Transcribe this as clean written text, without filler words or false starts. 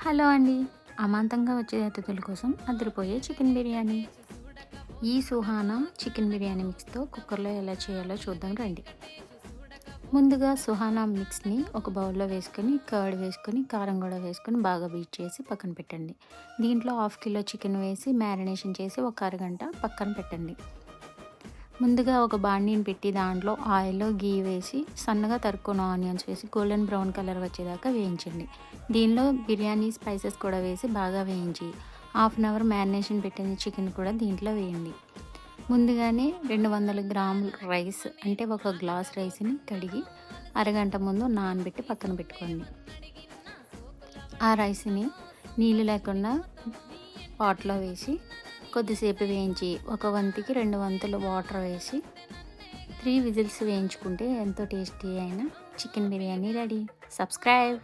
Hello అండి. అమాంతంగా వచ్చే అతిథుల కోసం అదిరిపోయే చికెన్ బిర్యానీ. ఈ సుహానా చికెన్ బిర్యానీ మిక్స్‌తో కుక్కర్‌లో ఎలా చేయాలో చూద్దాం రండి. ముందుగా సుహానా మిక్స్‌ని ఒక బౌల్‌లో వేసుకొని, కర్డ్ వేసుకొని, కారం కూడా వేసుకొని బాగా బీట్ చేసి పక్కన పెట్టండి. దీంట్లో హాఫ్ కిలో చికెన్ వేసి మ్యారినేషన్ చేసి ఒక అరగంట పక్కన పెట్టండి. ముందుగా ఒక బాండీని పెట్టి దాంట్లో ఆయిల్, ఘీ వేసి సన్నగా తరుక్కున్న ఆనియన్స్ వేసి గోల్డెన్ బ్రౌన్ కలర్ వచ్చేదాకా వేయించండి. దీనిలో బిర్యానీ స్పైసెస్ కూడా వేసి బాగా వేయించి హాఫ్ అన్ అవర్ మ్యారినేషన్ పెట్టిన చికెన్ కూడా దీంట్లో వేయండి. ముందుగానే 200 గ్రాములు రైస్ అంటే ఒక గ్లాస్ రైస్ని కడిగి అరగంట ముందు నానబెట్టి పక్కన పెట్టుకోండి. ఆ రైస్ని నీళ్ళు లేకుండా పాట్లో వేసి కొద్దిసేపు వేయించి ఒక వంతుకి 2 వంతులు వాటర్ వేసి 3 విజిల్స్ వేయించుకుంటే ఎంతో టేస్టీ అయిన చికెన్ బిర్యానీ రెడీ. సబ్స్క్రైబ్.